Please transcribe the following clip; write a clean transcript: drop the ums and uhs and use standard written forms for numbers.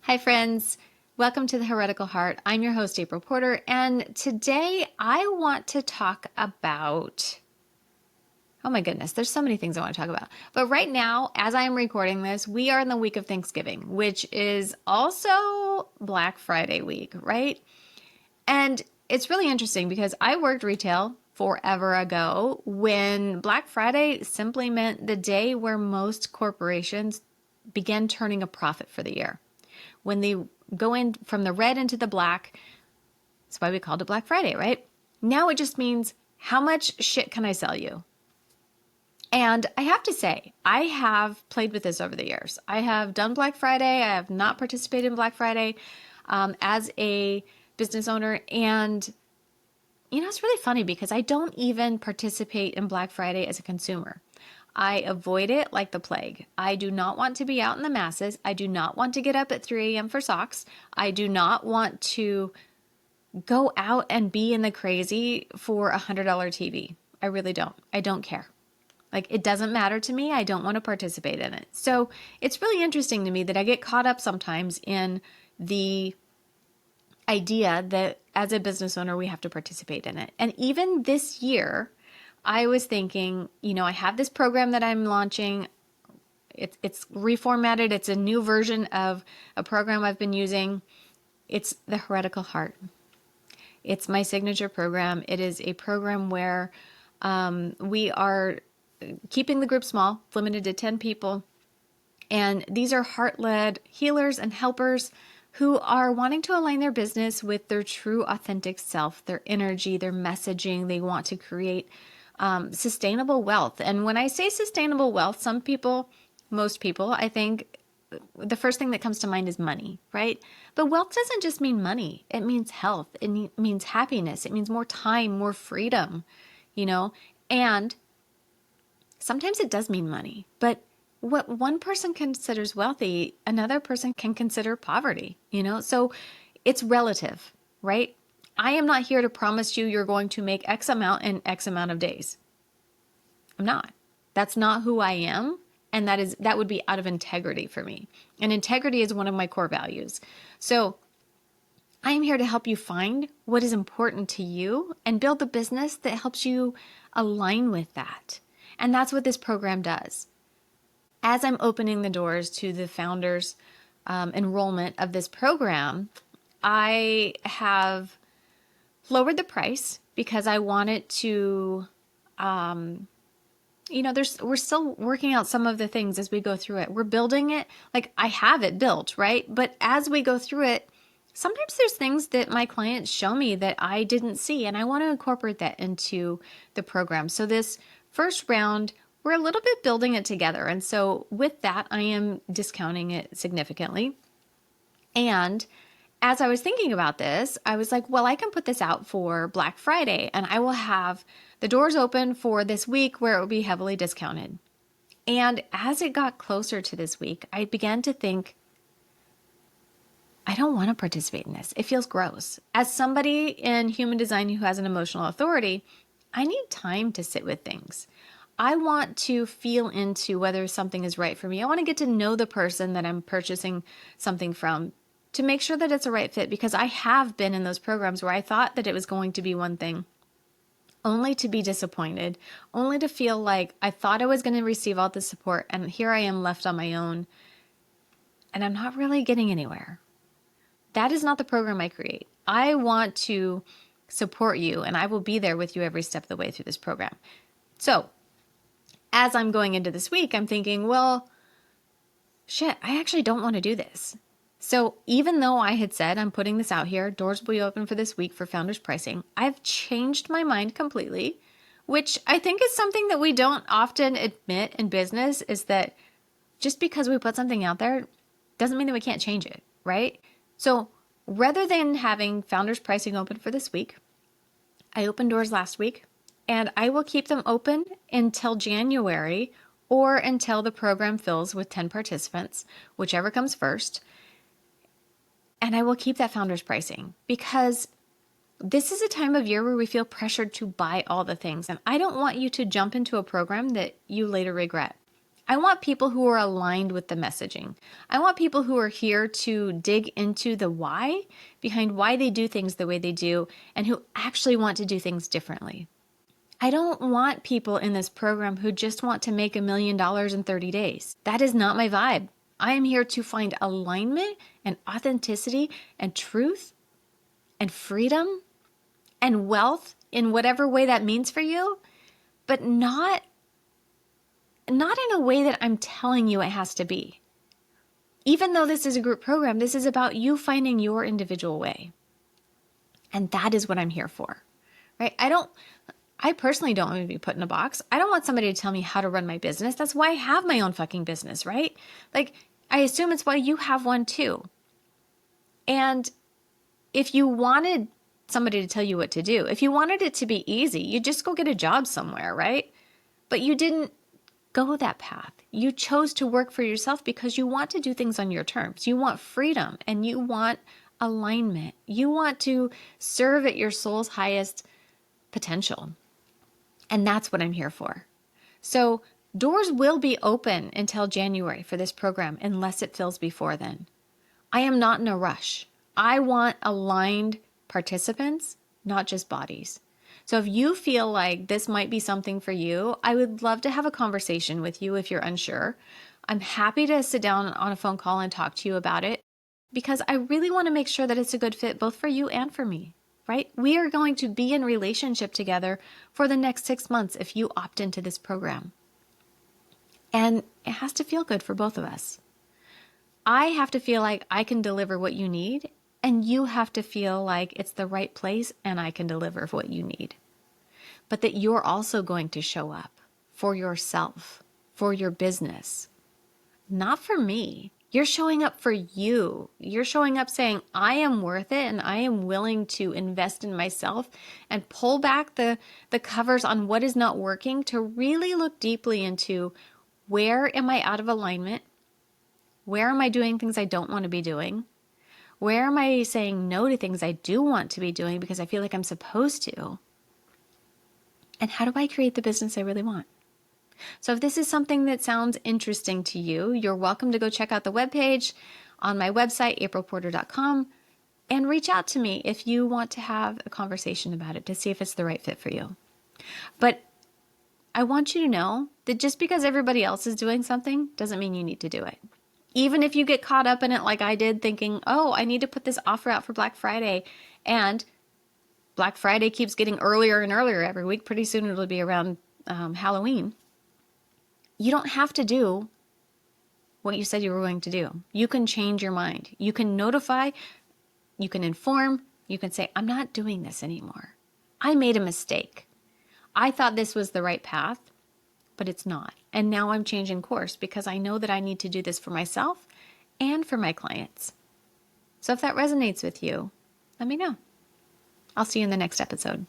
Hi, friends. Welcome to the Heretical Heart. I'm your host, April Porter, and today I want to talk about. Oh my goodness, there's so many things I want to talk about. But right now, as I am recording this, we are in the week of Thanksgiving, which is also Black Friday week, right? And it's really interesting because I worked retail forever ago when Black Friday simply meant the day where most corporations began turning a profit for the year. When they go in from the red into the black, that's why we called it Black Friday, right? Now it just means how much shit can I sell you? And I have to say, I have played with this over the years. I have done Black Friday. I have not participated in Black Friday as a business owner. And, it's really funny because I don't even participate in Black Friday as a consumer. I avoid it like the plague. I do not want to be out in the masses. I do not want to get up at 3 a.m. for socks. I do not want to go out and be in the crazy for $100 TV. I really don't. I don't care. Like, it doesn't matter to me. I don't want to participate in it. So it's really interesting to me that I get caught up sometimes in the idea that as a business owner, we have to participate in it. And even this year, I was thinking, I have this program that I'm launching. It's reformatted. It's a new version of a program I've been using. It's the Heretical Heart. It's my signature program. It is a program where we are keeping the group small, limited to 10 people. And these are heart-led healers and helpers who are wanting to align their business with their true authentic self, their energy, their messaging. They want to create sustainable wealth. And when I say sustainable wealth, most people, I think the first thing that comes to mind is money, right? But wealth doesn't just mean money. It means health. It means happiness. It means more time, more freedom, and sometimes it does mean money. But what one person considers wealthy, another person can consider poverty, So it's relative, right? I am not here to promise you're going to make X amount in X amount of days. I'm not. That's not who I am. And that would be out of integrity for me. And integrity is one of my core values. So I am here to help you find what is important to you and build the business that helps you align with that. And that's what this program does. As I'm opening the doors to the founders' enrollment of this program, I have lowered the price because I want it to we're still working out some of the things as we go through it. We're building it, like I have it built, right? But as we go through it, sometimes there's things that my clients show me that I didn't see, and I want to incorporate that into the program. So this first round, we're a little bit building it together. And so with that, I am discounting it significantly. And as I was thinking about this, I was like, well, I can put this out for Black Friday and I will have the doors open for this week where it will be heavily discounted. And as it got closer to this week, I began to think, I don't want to participate in this. It feels gross. As somebody in human design who has an emotional authority, I need time to sit with things. I want to feel into whether something is right for me. I want to get to know the person that I'm purchasing something from to make sure that it's a right fit, because I have been in those programs where I thought that it was going to be one thing, only to be disappointed, only to feel like I thought I was going to receive all the support, and here I am left on my own, and I'm not really getting anywhere. That is not the program I create. I want to support you, and I will be there with you every step of the way through this program. So as I'm going into this week, I'm thinking, well, shit, I actually don't want to do this. So even though I had said I'm putting this out here, doors will be open for this week for founders pricing, I've changed my mind completely, which I think is something that we don't often admit in business, is that just because we put something out there doesn't mean that we can't change it, right? So rather than having founders pricing open for this week, I opened doors last week, and I will keep them open until January or until the program fills with 10 participants, whichever comes first. And I will keep that founders pricing because this is a time of year where we feel pressured to buy all the things. And I don't want you to jump into a program that you later regret. I want people who are aligned with the messaging. I want people who are here to dig into the why behind why they do things the way they do and who actually want to do things differently. I don't want people in this program who just want to make $1 million in 30 days. That is not my vibe. I am here to find alignment and authenticity and truth and freedom and wealth in whatever way that means for you, but not in a way that I'm telling you it has to be. Even though this is a group program, this is about you finding your individual way. And that is what I'm here for, right? I personally don't want to be put in a box. I don't want somebody to tell me how to run my business. That's why I have my own fucking business, right? Like, I assume it's why you have one too. And if you wanted somebody to tell you what to do, if you wanted it to be easy, you just go get a job somewhere, right? But you didn't go that path. You chose to work for yourself because you want to do things on your terms. You want freedom and you want alignment. You want to serve at your soul's highest potential. And that's what I'm here for. So doors will be open until January for this program unless it fills before then. I am not in a rush. I want aligned participants, not just bodies. So if you feel like this might be something for you, I would love to have a conversation with you if you're unsure. I'm happy to sit down on a phone call and talk to you about it because I really want to make sure that it's a good fit both for you and for me, right? We are going to be in relationship together for the next 6 months if you opt into this program. And it has to feel good for both of us. I have to feel like I can deliver what you need, and you have to feel like it's the right place and I can deliver what you need. But that you're also going to show up for yourself, for your business, not for me. You're showing up for you. You're showing up saying, I am worth it and I am willing to invest in myself and pull back the covers on what is not working to really look deeply into where am I out of alignment? Where am I doing things I don't want to be doing? Where am I saying no to things I do want to be doing because I feel like I'm supposed to? And how do I create the business I really want? So if this is something that sounds interesting to you, you're welcome to go check out the webpage on my website, aprilporter.com, and reach out to me if you want to have a conversation about it to see if it's the right fit for you. But I want you to know that just because everybody else is doing something doesn't mean you need to do it. Even if you get caught up in it like I did, thinking, oh, I need to put this offer out for Black Friday, and Black Friday keeps getting earlier and earlier every week. Pretty soon it'll be around Halloween. You don't have to do what you said you were going to do. You can change your mind. You can notify, you can inform, you can say, I'm not doing this anymore. I made a mistake. I thought this was the right path, but it's not. And now I'm changing course because I know that I need to do this for myself and for my clients. So if that resonates with you, let me know. I'll see you in the next episode.